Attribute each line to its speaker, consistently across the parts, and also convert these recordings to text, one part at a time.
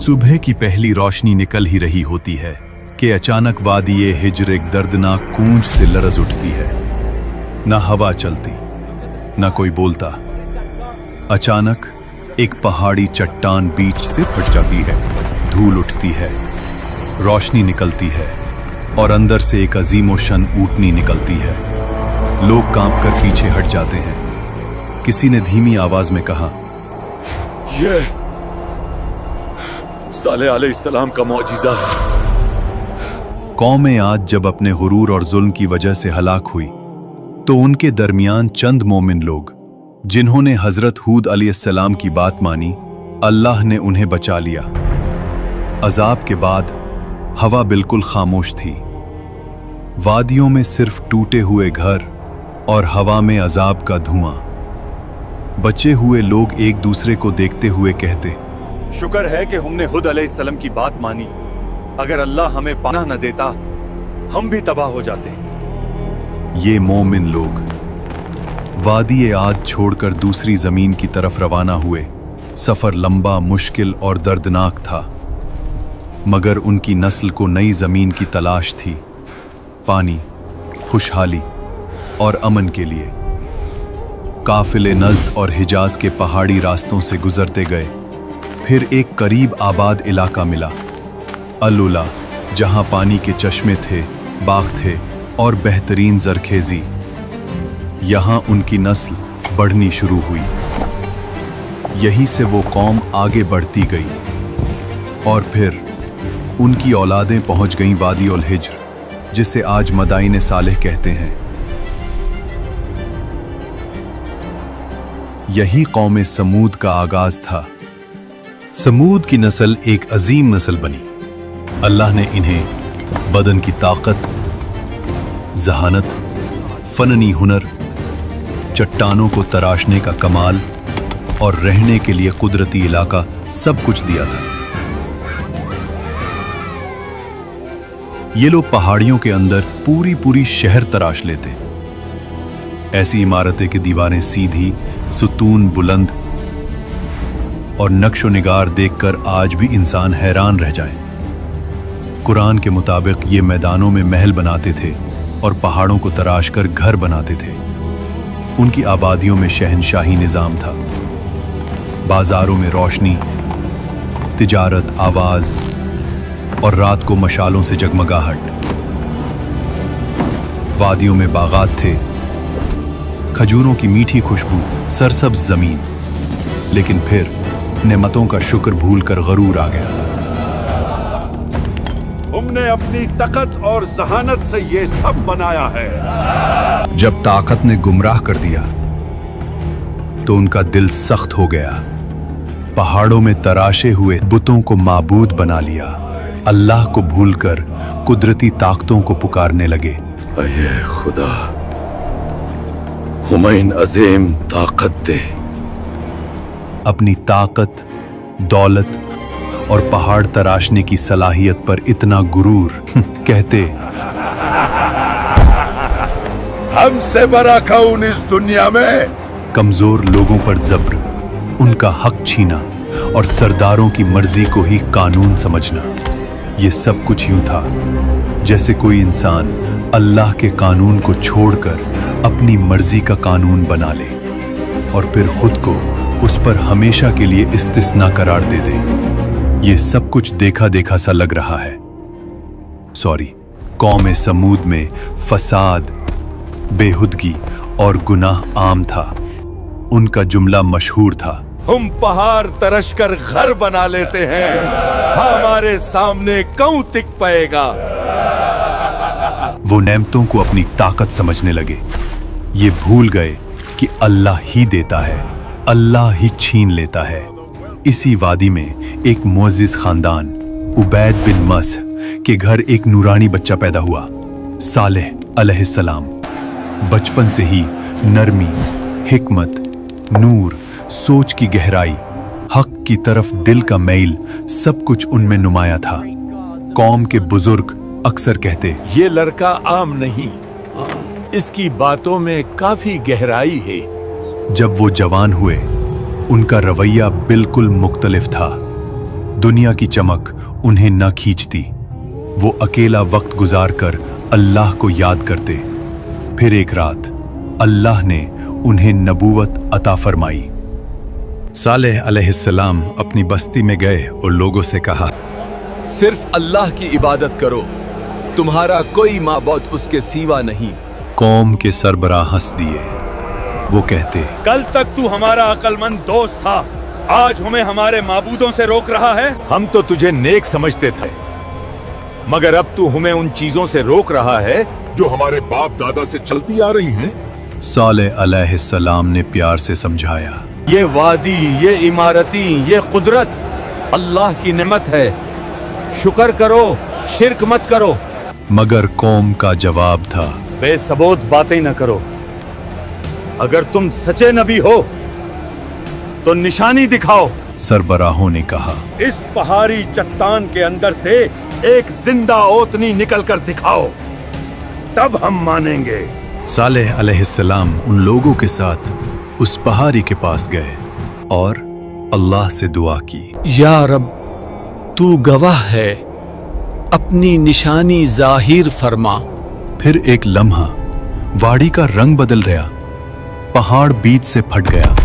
Speaker 1: सुबह की पहली रोशनी निकल ही रही होती है कि अचानक वादी हिज्र एक दर्दनाक गूंज से लरज उठती है। ना हवा चलती, ना कोई बोलता। अचानक एक पहाड़ी चट्टान बीच से फट जाती है, धूल उठती है, रोशनी निकलती है और अंदर से एक अजीमोशन ऊँटनी निकलती है। लोग कांपकर पीछे हट जाते हैं। किसी ने धीमी आवाज में कहा,
Speaker 2: ये साले अलैहिस्सलाम का मौजिज़ा है।
Speaker 1: कौमें आज जब अपने गुरूर और जुल्म की वजह से हलाक हुई तो उनके दरमियान चंद मोमिन लोग जिन्होंने हजरत हूद अलैहिस्सलाम की बात मानी, अल्लाह ने उन्हें बचा लिया। अजाब के बाद हवा बिल्कुल खामोश थी। वादियों में सिर्फ टूटे हुए घर और हवा में अजाब का धुआं। बचे हुए लोग एक दूसरे को देखते हुए कहते,
Speaker 2: शुक्र है कि हमने हुद अलैहिस्सलाम की बात मानी। अगर अल्लाह हमें पनाह न देता, हम भी तबाह हो जाते।
Speaker 1: ये मोमिन लोग वादी आद छोड़कर दूसरी जमीन की तरफ रवाना हुए। सफर लंबा, मुश्किल और दर्दनाक था, मगर उनकी नस्ल को नई जमीन की तलाश थी, पानी, खुशहाली और अमन के लिए। काफिले नज़्द और हिजाज के पहाड़ी रास्तों से गुजरते गए। फिर एक करीब आबाद इलाका मिला, अल-उला, जहां पानी के चश्मे थे, बाग थे और बेहतरीन जरखेजी। यहां उनकी नस्ल बढ़नी शुरू हुई। यहीं से वो कौम आगे बढ़ती गई और फिर उनकी औलादें पहुंच गईं वादी उल हिज्र, जिसे आज मदाइन सालेह कहते हैं। यही कौम समूद का आगाज था। समूद की नस्ल एक अजीम नस्ल बनी। अल्लाह ने इन्हें बदन की ताकत, जहानत, फननी हुनर, चट्टानों को तराशने का कमाल और रहने के लिए कुदरती इलाका सब कुछ दिया था। ये लोग पहाड़ियों के अंदर पूरी पूरी शहर तराश लेते। ऐसी इमारतें की दीवारें सीधी, सुतून बुलंद और नक्शो निगार देखकर आज भी इंसान हैरान रह जाए। कुरान के मुताबिक ये मैदानों में महल बनाते थे और पहाड़ों को तराश कर घर बनाते थे। उनकी आबादियों में शहनशाही निजाम था। बाजारों में रोशनी, तिजारत, आवाज और रात को मशालों से जगमगाहट। वादियों में बागात थे, खजूरों की मीठी खुशबू, सरसब्ज जमीन। लेकिन फिर नेमतों का शुक्र भूलकर गरूर आ गया।
Speaker 3: हमने अपनी ताकत और जहानत से ये सब बनाया है।
Speaker 1: जब ताकत ने गुमराह कर दिया तो उनका दिल सख्त हो गया। पहाड़ों में तराशे हुए बुतों को माबूद बना लिया। अल्लाह को भूलकर कुदरती ताकतों को पुकारने लगे।
Speaker 2: अये खुदा, हुमैन अजीम ताकत दे।
Speaker 1: अपनी ताकत, दौलत और पहाड़ तराशने की सलाहियत पर इतना गुरूर कहते,
Speaker 3: हमसे बड़ा कौन इस दुनिया में।
Speaker 1: कमजोर लोगों पर जब्र, उनका हक छीना और सरदारों की मर्जी को ही कानून समझना। ये सब कुछ यूं था जैसे कोई इंसान अल्लाह के कानून को छोड़कर अपनी मर्जी का कानून बना ले और फिर खुद को उस पर हमेशा के लिए इस्तिस्ना करार दे दे। ये सब कुछ देखा देखा सा लग रहा है। कौम समूद में फसाद, बेहुदगी और गुनाह आम था। उनका जुमला मशहूर था,
Speaker 2: हम पहाड़ तरश कर घर बना लेते हैं, हमारे सामने कौन टिक पाएगा।
Speaker 1: वो नेमतों को अपनी ताकत समझने लगे। ये भूल गए कि अल्लाह ही देता है, अल्लाह ही छीन लेता है। इसी वादी में एक मुअज्जिज खानदान उबैद बिन मस के घर एक नूरानी बच्चा पैदा हुआ, सालेह अलैहिस्सलाम। बचपन से ही नरमी, हिकमत, नूर, सोच की गहराई, हक की तरफ दिल का मैल, सब कुछ उनमें नुमाया था। कौम के बुजुर्ग अक्सर कहते,
Speaker 2: ये लड़का आम नहीं, इसकी बातों में काफी गहराई है।
Speaker 1: जब वो जवान हुए उनका रवैया बिल्कुल मुख्तलिफ था। दुनिया की चमक उन्हें न खींचती। वो अकेला वक्त गुजार कर अल्लाह को याद करते। फिर एक रात अल्लाह ने उन्हें नबूवत अता फरमाई। सालेह अलैहिस्सलाम अपनी बस्ती में गए और लोगों से कहा,
Speaker 4: सिर्फ अल्लाह की इबादत करो, तुम्हारा कोई माबूद उसके सिवा नहीं।
Speaker 1: कौम के सरबराह हंस दिए। वो कहते,
Speaker 2: कल तक तू हमारा अक्लमंद दोस्त था, आज हमें हमारे माबूदों से रोक रहा है। हम तो तुझे नेक समझते थे, मगर अब तू हमें उन चीजों से रोक रहा है
Speaker 3: जो हमारे बाप दादा से चलती आ रही हैं।
Speaker 1: सालेह अलैहिस्सलाम ने प्यार से समझाया,
Speaker 2: ये वादी, ये इमारती, ये कुदरत अल्लाह की नेमत है, शुक्र करो, शिरक मत करो।
Speaker 1: मगर कौम का जवाब था,
Speaker 2: बेसबूत बातें न करो। अगर तुम सच्चे नबी हो तो निशानी दिखाओ।
Speaker 1: सरबराहों ने कहा,
Speaker 2: इस पहाड़ी चट्टान के अंदर से एक जिंदा ओतनी निकल कर दिखाओ, तब हम मानेंगे।
Speaker 1: सालेह अलैहिस्सलाम उन लोगों के साथ उस पहाड़ी के पास गए और अल्लाह से दुआ की,
Speaker 4: या रब, तू गवाह है, अपनी निशानी जाहिर फरमा।
Speaker 1: फिर एक लम्हा वाड़ी का रंग बदल गया, पहाड़ बीच से फट गया।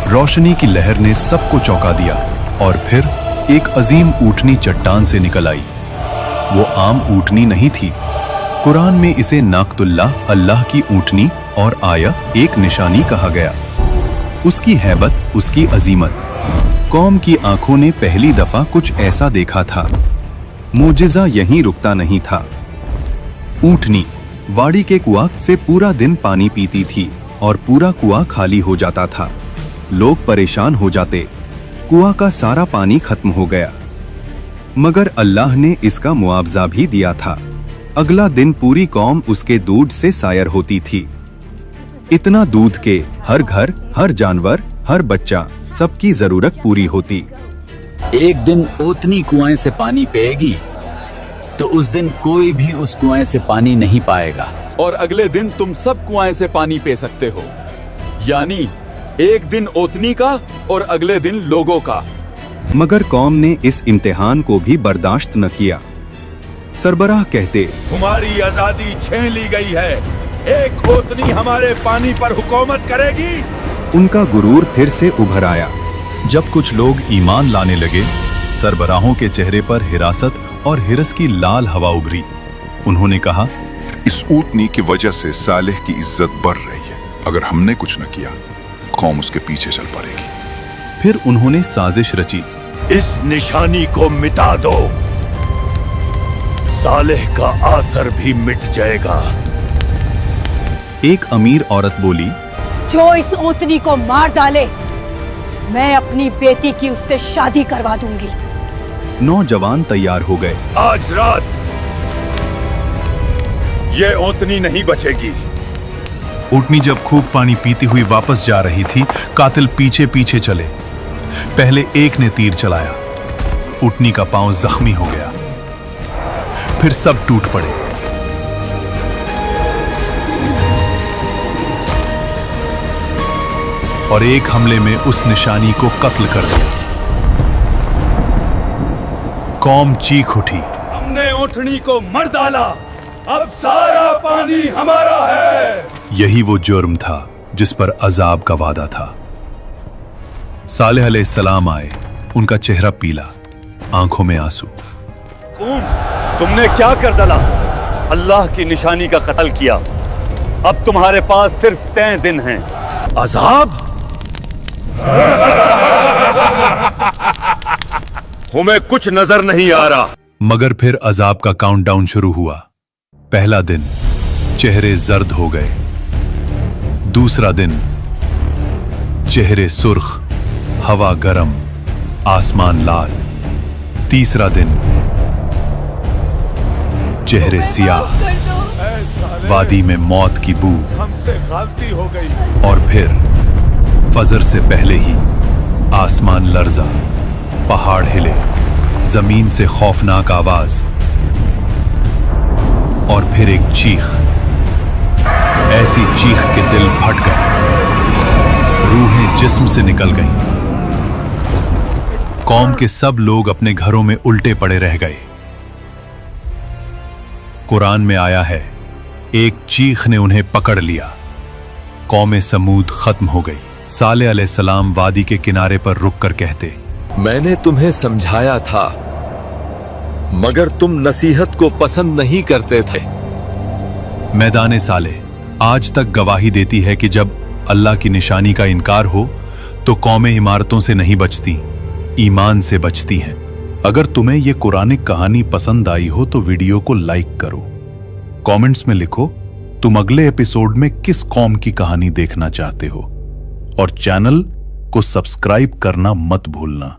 Speaker 1: रोशनी की लहर ने सबको चौंका दिया और फिर एक अजीम ऊँटनी चट्टान से निकल आई। वो आम ऊँटनी नहीं थी। कुरान में इसे नाकतुल्लाह, अल्लाह की ऊँटनी, और आया एक निशानी कहा गया। उसकी हैबत, उसकी अजीमत, कौम की आंखों ने पहली दफा कुछ ऐसा देखा था। मोजिज़ा यहीं रुकता नहीं था। ऊँटनी वाड़ी के कुआं से पूरा दिन पानी पीती थी और पूरा कुआं खाली हो जाता था। लोग परेशान हो जाते, कुआं का सारा पानी खत्म हो गया। मगर अल्लाह ने इसका मुआवजा भी दिया था। अगला दिन पूरी कौम उसके दूध से सायर होती थी। इतना दूध के हर घर, हर जानवर, हर बच्चा, सबकी जरूरत पूरी होती।
Speaker 5: एक दिन ओतनी कुएं से पानी पिएगी तो उस दिन कोई भी उस कुएं से पानी नहीं पाएगा।
Speaker 4: और अगले दिन तुम सब कुआं से पानी पी सकते हो, यानी एक दिन ओतनी का और अगले दिन लोगों का।
Speaker 1: मगर कौम ने इस इम्तिहान को भी बर्दाश्त न किया। सरबराह कहते,
Speaker 2: तुम्हारी आजादी छीन ली गई है, एक ओतनी हमारे पानी पर हुकूमत करेगी।
Speaker 1: उनका गुरूर फिर से उभर आया। जब कुछ लोग ईमान लाने लगे, सरबराहों के चेहरे पर हिरासत और हिरस की लाल हवा उभरी। उन्होंने कहा,
Speaker 3: इस ऊँटनी की वजह से सालेह की इज्जत बढ़ रही है। अगर हमने कुछ न किया, कौम उसके पीछे चल पड़ेगी।
Speaker 1: फिर उन्होंने साजिश रची,
Speaker 2: इस निशानी को मिटा दो, सालेह का आसर भी मिट जाएगा।
Speaker 1: एक अमीर औरत बोली,
Speaker 6: जो इस ओतनी को मार डाले, मैं अपनी बेटी की उससे शादी करवा दूंगी।
Speaker 1: नौजवान तैयार हो गए।
Speaker 2: आज रात ये ओतनी नहीं बचेगी।
Speaker 1: ऊँटनी जब खूब पानी पीती हुई वापस जा रही थी, कातिल पीछे पीछे चले। पहले एक ने तीर चलाया, ऊँटनी का पांव जख्मी हो गया। फिर सब टूट पड़े। और एक हमले में उस निशानी को कत्ल कर दिया। कौम चीख उठी,
Speaker 2: हमने ऊँटनी को मर डाला, अब सारा पानी हमारा है।
Speaker 1: यही वो जुर्म था जिस पर अजाब का वादा था। सालेह अलैहिस्सलाम आए, उनका चेहरा पीला, आंखों में आंसू।
Speaker 2: तुमने क्या कर डाला? अल्लाह की निशानी का कत्ल किया। अब तुम्हारे पास सिर्फ 3 दिन हैं। अजाब? हमें कुछ नजर नहीं आ रहा।
Speaker 1: मगर फिर अजाब का काउंटडाउन शुरू हुआ। पहला दिन चेहरे जर्द हो गए। दूसरा दिन चेहरे सुर्ख, हवा गरम, आसमान लाल। तीसरा दिन चेहरे सियाह, वादी में मौत की बू।
Speaker 2: हमसे गलती हो गई।
Speaker 1: और फिर फजर से पहले ही आसमान लर्जा, पहाड़ हिले, जमीन से खौफनाक आवाज, और फिर एक चीख। ऐसी चीख के दिल फट गए, रूहें जिस्म से निकल गईं। कौम के सब लोग अपने घरों में उल्टे पड़े रह गए। कुरान में आया है, एक चीख ने उन्हें पकड़ लिया। कौम समूद खत्म हो गई। सालेह अलैहिस्सलाम वादी के किनारे पर रुक कर कहते,
Speaker 7: मैंने तुम्हें समझाया था मगर तुम नसीहत को पसंद नहीं करते थे।
Speaker 1: मैदान सालेह आज तक गवाही देती है कि जब अल्लाह की निशानी का इनकार हो तो कौमें इमारतों से नहीं बचती, ईमान से बचती हैं। अगर तुम्हें यह कुरानिक कहानी पसंद आई हो तो वीडियो को लाइक करो, कमेंट्स में लिखो तुम अगले एपिसोड में किस कौम की कहानी देखना चाहते हो, और चैनल को सब्सक्राइब करना मत भूलना।